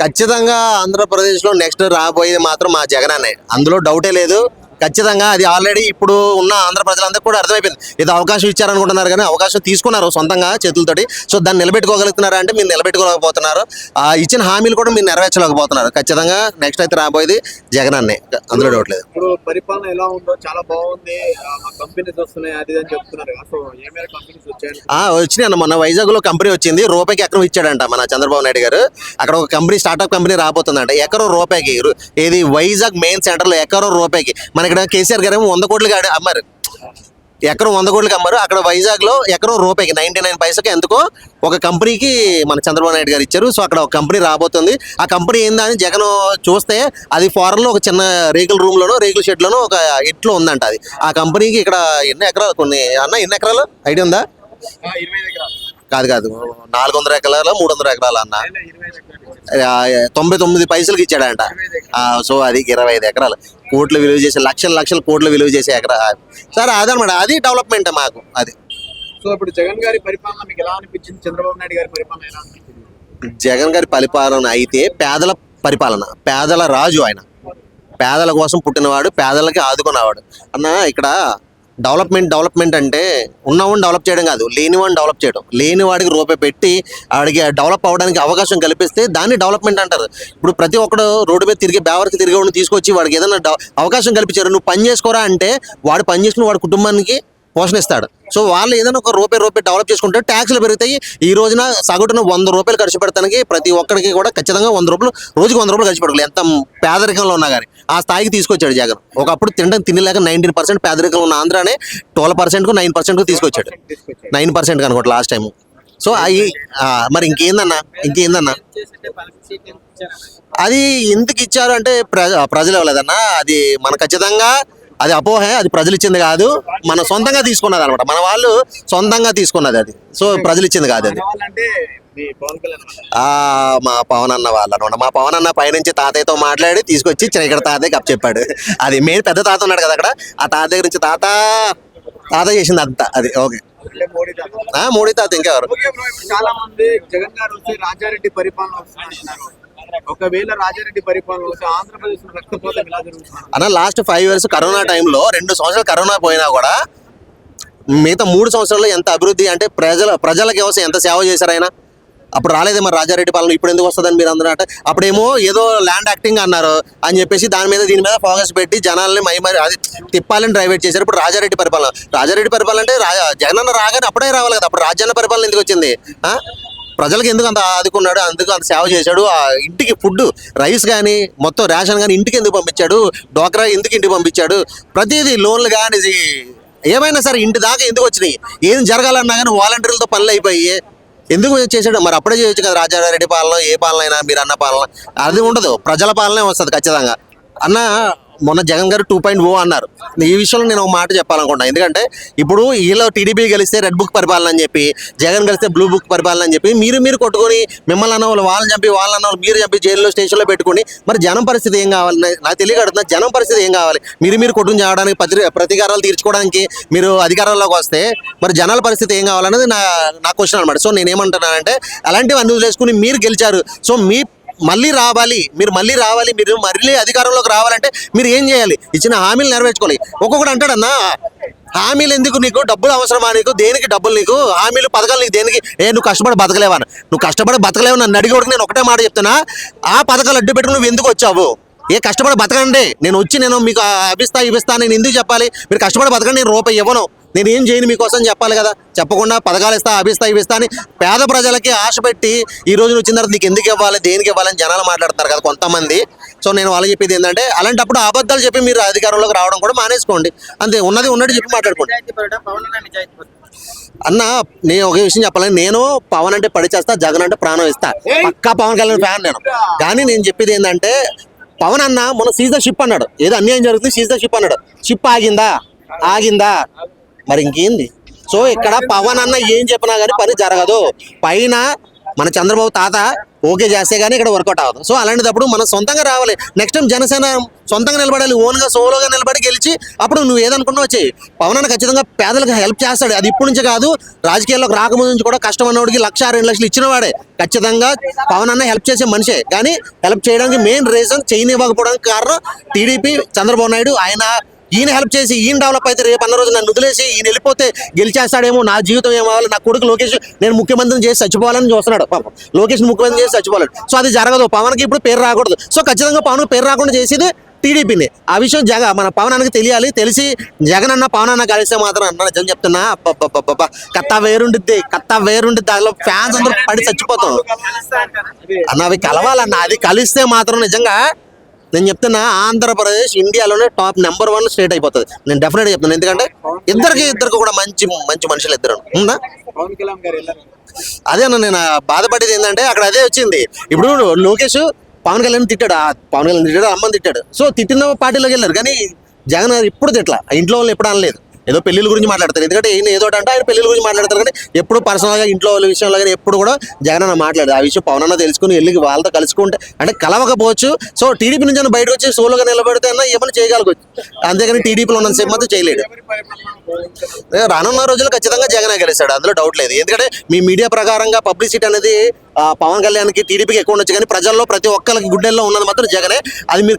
ఖచ్చితంగా ఆంధ్రప్రదేశ్లో నెక్స్ట్ రాబోయేది మాత్రం మా జగన్ అనే, అందులో డౌటే లేదు. ఖచ్చితంగా అది ఆల్రెడీ ఇప్పుడు ఉన్న ఆంధ్ర ప్రజలందరికీ కూడా అర్థమైపోయింది. ఏదో అవకాశం ఇచ్చారనుకుంటున్నారు కానీ అవకాశం తీసుకున్నారు సొంతంగా చేతులతోటి. సో దాన్ని నిలబెట్టుకోగలుగుతున్నారా అంటే మీరు నిలబెట్టుకోలేకపోతున్నారు. ఇచ్చిన హామీలు కూడా మీరు నెరవేర్చలేకపోతున్నారు. ఖచ్చితంగా నెక్స్ట్ అయితే రాబోయేది జగన్ అన్నే, అందులో డౌట్ లేదు. ఇప్పుడు పరిపాలన ఎలా ఉందో చాలా బాగుంది, కంపెనీస్ వస్తున్నాయి అది అని చెప్తున్నారు. సో ఏ మేర కంపెనీస్ వచ్చాయి? వచ్చినాయి అన్న, మొన్న వైజాగ్ లో కంపెనీ వచ్చింది, రూపాయికి ఎకరం ఇచ్చాడంట మన చంద్రబాబు నాయుడు గారు. అక్కడ ఒక కంపెనీ స్టార్ట్అప్ కంపెనీ రాబోతుందంట, ఎకరం రూపాయికి. ఏది వైజాగ్ మెయిన్ సెంటర్ లో ఎకరం రూపాయికి. మన ఇక్కడ కేసీఆర్ గారు 100 కోట్లకి అమ్మారు, ఎకరం 100 కోట్లకి అమ్మారు. అక్కడ వైజాగ్ లో ఎకరం రూపాయికి 99 పైసకి ఎందుకో ఒక కంపెనీకి మన చంద్రబాబు నాయుడు గారు ఇచ్చారు. సో అక్కడ ఒక కంపెనీ రాబోతుంది. ఆ కంపెనీ ఏందని జగన్ చూస్తే అది ఫారెన్ లో ఒక చిన్న రేకుల రూమ్ లోనో రేకుల షెడ్ లోనో ఒక ఇట్లో ఉందంట. అది ఆ కంపెనీకి ఇక్కడ ఎన్ని ఎకరాలు, కొన్ని అన్న ఎన్ని ఎకరాలు ఐడియా ఉందా? 25 ఎకరాలు కాదు 400 ఎకరాలు 300 ఎకరాలు అన్న, 99 పైసలకి ఇచ్చాడంట. సో అది 25 ఎకరాలు, కోట్లు విలువ చేసే, లక్షల కోట్లు విలువ చేసే ఎకరా. సరే అదనమాట, అది డెవలప్మెంట్ మాకు అది. సో ఇప్పుడు జగన్ గారి పరిపాలన మీకు ఎలా అనిపించింది? చంద్రబాబు నాయుడు గారి పరిపాలన ఎలా అనిపించింది? జగన్ గారి పరిపాలన అయితే పేదల పరిపాలన, పేదల రాజు ఆయన. పేదల కోసం పుట్టినవాడు, పేదలకి ఆదుకున్నవాడు అన్న. ఇక్కడ డెవలప్మెంట్ అంటే ఉన్నవాడిని డెవలప్ చేయడం కాదు, లేనివాడిని డెవలప్ చేయడం. లేని వాడికి రూపాయి పెట్టి వాడికి డెవలప్ అవ్వడానికి అవకాశం కల్పిస్తే దాన్ని డెవలప్మెంట్ అంటారు. ఇప్పుడు ప్రతి ఒక్కడు రోడ్డు మీద తిరిగి బేవరికి తిరిగేవాడిని తీసుకొచ్చి వాడికి ఏదైనా అవకాశం కల్పించారు, నువ్వు పని చేసుకోరా అంటే వాడు పని చేసుకుని వాడి కుటుంబానికి పోషణ ఇస్తాడు. సో వాళ్ళు ఏదైనా ఒక రూపాయి డెవలప్ చేసుకుంటే ట్యాక్స్లు పెరుగుతాయి. ఈ రోజున సగటున 100 రూపాయలు ఖర్చు పెడతానికి ప్రతి ఒక్కరికి కూడా ఖచ్చితంగా 100 రూపాయలు, రోజుకి 100 రూపాయలు ఖర్చు పెట్టుకోవాలి. ఎంత పేదరికంలో ఉన్నా కానీ ఆ స్థాయికి తీసుకొచ్చాడు జగన్. ఒకప్పుడు తినలేక 19% పేదరికంలో ఉన్న ఆంధ్రానే 12%కు 9%కు తీసుకొచ్చాడు. 9% అనుకోండి లాస్ట్ టైం. సో అవి మరి ఇంకేందన్నా అది ఎందుకు ఇచ్చారు అంటే ప్రజలు ఇవ్వలేదన్నా. అది మన ఖచ్చితంగా అది అపోహ, అది ప్రజలు ఇచ్చింది కాదు, మన సొంతంగా తీసుకున్నది అనమాట. మన వాళ్ళు సొంతంగా తీసుకున్నది అది. సో ప్రజలు ఇచ్చింది కాదు అది. మా పవన్ అన్న వాళ్ళు అనమాట. మా పవన్ అన్న పైనుంచి తాతయ్యతో మాట్లాడి తీసుకొచ్చి ఇక్కడ తాతయ్యకి అప్ చెప్పాడు. అది మెయిన్ పెద్ద తాత ఉన్నాడు కదా అక్కడ, ఆ తాత దగ్గర నుంచి తాత చేసింది అంతా అది. ఓకే, మోడీ తాత. ఇంకెవరు? చాలా మంది జగన్ గారు వస్తే రాజారెడ్డి పరిపాలన వస్తున్నారు. ఒకవేళ రాజారెడ్డి పరిపాలన వస్తే ఆంధ్రప్రదేశ్ రక్తపోతం ఎలా జరుగుతుంది అన్న? లాస్ట్ 5 years కరోనా టైంలో 2 సంవత్సరాలు కరోనా పోయినా కూడా మిగతా 3 సంవత్సరాల్లో ఎంత అభివృద్ధి అంటే ప్రజలకు వ్యవసాయం ఎంత సేవ చేశారు ఆయన. అప్పుడు రాలేదే మరి రాజారెడ్డి పాలన, ఇప్పుడు ఎందుకు వస్తుందని మీరు అందరూ అంటే. అప్పుడేమో ఏదో ల్యాండ్ యాక్టింగ్ అన్నారు అని చెప్పేసి దీని మీద ఫోకస్ పెట్టి జనాల్ని అది తిప్పాలని డ్రైవేట్ చేశారు. ఇప్పుడు రాజారెడ్డి పరిపాలన అంటే జగన్ అన్న రాగానే అప్పుడే రావాలి కదా. అప్పుడు రాజ్యాంగ పరిపాలన ఎందుకు వచ్చింది? ప్రజలకు ఎందుకు అంత ఆదుకున్నాడు, అందుకు అంత సేవ చేశాడు. ఆ ఇంటికి ఫుడ్, రైస్ కానీ మొత్తం రేషన్ కానీ ఇంటికి ఎందుకు పంపించాడు, డోక్రా ఎందుకు ఇంటికి పంపించాడు, ప్రతిదీ లోన్లు కానీ ఏమైనా సరే ఇంటి దాకా ఎందుకు వచ్చినాయి. ఏం జరగాలన్నా కానీ వాలంటీర్లతో పనులు అయిపోయి ఎందుకు చేశాడు? మరి అప్పుడే చేయొచ్చు కదా. రాజారెడ్డి పాలన ఏ పాలన అయినా మీరు అన్న పాలన అది ఉండదు, ప్రజల పాలనే వస్తుంది ఖచ్చితంగా అన్న. మొన్న జగన్ గారు 2.0 అన్నారు. ఈ విషయంలో నేను ఒక మాట చెప్పాలనుకుంటున్నాను. ఎందుకంటే ఇప్పుడు వీళ్ళు టీడీపీ గెలిస్తే రెడ్ బుక్ పరిపాలన అని చెప్పి, జగన్ గెలిస్తే బ్లూ బుక్ పరిపాలన అని చెప్పి మీరు కొట్టుకొని మిమ్మల్ని అన్న వాళ్ళని చంపి మీరు చంపి జైల్లో స్టేషన్లో పెట్టుకుని మరి జనం పరిస్థితి ఏం కావాలి? నాకు తెలియకడుతున్నా, జనం పరిస్థితి ఏం కావాలి? మీరు కొట్టుకుని చేయడానికి ప్రతీకారాలు తీర్చుకోవడానికి మీరు అధికారంలోకి వస్తే మరి జనాల పరిస్థితి ఏం కావాలనేది నా క్వశ్చన్ అనమాట. సో నేనేమంటున్నానంటే అలాంటివి అన్ని వదిలేసుకుని మీరు గెలిచారు. సో మీరు మళ్ళీ అధికారంలోకి రావాలంటే మీరు ఏం చేయాలి? ఇచ్చిన హామీలు నెరవేర్చుకోవాలి. ఒక్కొక్కటి అంటాడన్నా, హామీలు ఎందుకు నీకు, డబ్బులు అవసరమా నీకు, దేనికి డబ్బులు నీకు, హామీలు పథకాలు నీకు దేనికి? నువ్వు కష్టపడి బతకలేవా? నువ్వు కష్టపడి బతకలేవు నన్ను అడిగేవాడికి నేను ఒకటే మాట చెప్తున్నా, ఆ పథకాలు అడ్డు పెట్టుకుని నువ్వు ఎందుకు వచ్చావు? కష్టపడి బతకండి, నేను మీకు ఇవిస్తా నేను ఎందుకు చెప్పాలి? మీరు కష్టపడి బతకండి, నేను రూపాయి ఇవ్వను, నేను ఏం చేయను మీకోసం చెప్పాలి కదా. చెప్పకుండా పథకాలు ఇస్తా అని పేద ప్రజలకి ఆశ పెట్టి ఈ రోజున వచ్చిన తర్వాత నీకు ఎందుకు ఇవ్వాలి, దేనికి ఇవ్వాలని జనాలు మాట్లాడుతున్నారు కదా కొంతమంది. సో నేను వాళ్ళకి చెప్పేది ఏంటంటే అలాంటప్పుడు అబద్ధాలు చెప్పి మీరు అధికారంలోకి రావడం కూడా మానేసుకోండి. అంతే, ఉన్నట్టు చెప్పి మాట్లాడుకోండి అన్న. నేను ఒక విషయం చెప్పాలని, నేను పవన్ అంటే పడి చేస్తా, జగన్ అంటే ప్రాణం ఇస్తా, పక్కా పవన్ కళ్యాణ్ ఫ్యాన్ నేను. కానీ నేను చెప్పేది ఏంటంటే పవన్ అన్న మొన్న సీజ్ ద షిప్ అన్నాడు, ఏదో అన్యాయం జరుగుతుంది సీజ్ ద షిప్ అన్నాడు. షిప్ ఆగిందా మరి ఇంకేంది? సో ఇక్కడ పవన్ అన్న ఏం చెప్పినా కానీ పని జరగదు. పైన మన చంద్రబాబు తాత ఓకే చేస్తే కానీ ఇక్కడ వర్కౌట్ అవ్వదు. సో అలాంటిదప్పుడు మనం సొంతంగా రావాలి. నెక్స్ట్ టైం జనసేన సొంతంగా నిలబడాలి, ఓన్గా సోలోగా నిలబడి గెలిచి అప్పుడు నువ్వు ఏదనుకున్నావు వచ్చి. పవన్ అన్న ఖచ్చితంగా పేదలకు హెల్ప్ చేస్తాడు. అది ఇప్పటి నుంచి కాదు, రాజకీయాల్లోకి రాకముందు నుంచి కూడా కష్టం అన్నవాడికి 1,00,000-2,00,000 ఇచ్చిన వాడే. ఖచ్చితంగా పవన్ అన్న హెల్ప్ చేసే మనిషే. కానీ హెల్ప్ చేయడానికి మెయిన్ రీజన్ చేయనివ్వకపోవడానికి కారణం టీడీపీ, చంద్రబాబు నాయుడు. ఈయన హెల్ప్ చేసి ఈయన డెవలప్ అయితే రేపు అన్న రోజు నన్ను వదిలేసి ఈయన వెళ్ళిపోతే గెలిచేస్తాడేమో, నా జీవితం ఏమవ్వాలి, నా కొడుకు లోకేష్ నేను ముఖ్యమంత్రిని చేసి చచ్చిపోవాలని చూస్తున్నాడు. పాపం లోకేష్ ముఖ్యమంత్రి చేసి చచ్చిపోవాలి. సో అది జరగదు. పవన్కి ఇప్పుడు పేరు రాకూడదు. సో ఖచ్చితంగా పవన్ పేరు రాకుండా చేసేది టీడీపీని. ఆ విషయం మన పవన్ అన్నకి తెలియాలి. తెలిసి జగన్ అన్న పవన్ అన్న కలిస్తే మాత్రం అన్న నిజం చెప్తున్నా, కత్తా వేరుండిద్ది, దానిలో ఫ్యాన్స్ అందరూ పడి చచ్చిపోతాం అన్న. అవి కలవాలన్న, అది కలిస్తే మాత్రం నిజంగా నేను చెప్తున్నా ఆంధ్రప్రదేశ్ ఇండియాలోనే టాప్ నెంబర్ 1 స్టేట్ అయిపోతుంది. నేను డెఫినెట్గా చెప్తున్నాను. ఎందుకంటే ఇద్దరికి కూడా మంచి మనుషులు ఇద్దరు ఉందా. పవన్ కళ్యాణ్ గారు వెళ్ళారు. అదే అన్న నేను బాధపడేది ఏంటంటే అక్కడ అదే వచ్చింది. ఇప్పుడు లోకేష్ పవన్ కళ్యాణ్ తిట్టాడు, అమ్మని తిట్టాడు. సో తిట్టిన పార్టీలోకి వెళ్ళారు. కానీ జగన్ గారు ఇప్పుడు తిట్లా, ఇంట్లో వాళ్ళు ఎప్పుడు అనలేదు. ఏదో పెళ్లిళ్ళ గురించి మాట్లాడతారు. ఎందుకంటే ఈయన ఏదో అంటే ఆయన పెళ్లిళ్ళ గురించి మాట్లాడతారు. కానీ ఎప్పుడు పర్సనల్గా ఇంట్లో వాళ్ళ విషయంలో కానీ ఎప్పుడు కూడా జగన్ అన్న మాట్లాడదు. ఆ విషయం పవన్ అన్న తెలుసుకుని వెళ్ళి వాళ్ళతో కలుసుకుంటే అంటే కలవకపోవచ్చు. సో టీడీపీ నుంచి అన్న బయటకు వచ్చి సోలోగా నిలబడితే అన్న ఏమైనా చేయగలగచ్చు. అంతేగాని టీడీపీలో ఉన్నంతసేపు మాత్రం చేయలేడు. ఎవరి పరిపాలన రానున్న రోజుల్లో ఖచ్చితంగా జగన్ గెలిస్తాడు, అందులో డౌట్ లేదు. ఎందుకంటే మీ మీడియా ప్రకారంగా పబ్లిసిటీ అనేది పవన్ కళ్యాణ్కి టీడీపీకి ఎక్కువ ఉండొచ్చు. కానీ ప్రజల్లో ప్రతి ఒక్కరికి గుండెల్లో ఉన్నది మాత్రం జగనే. అది మీరు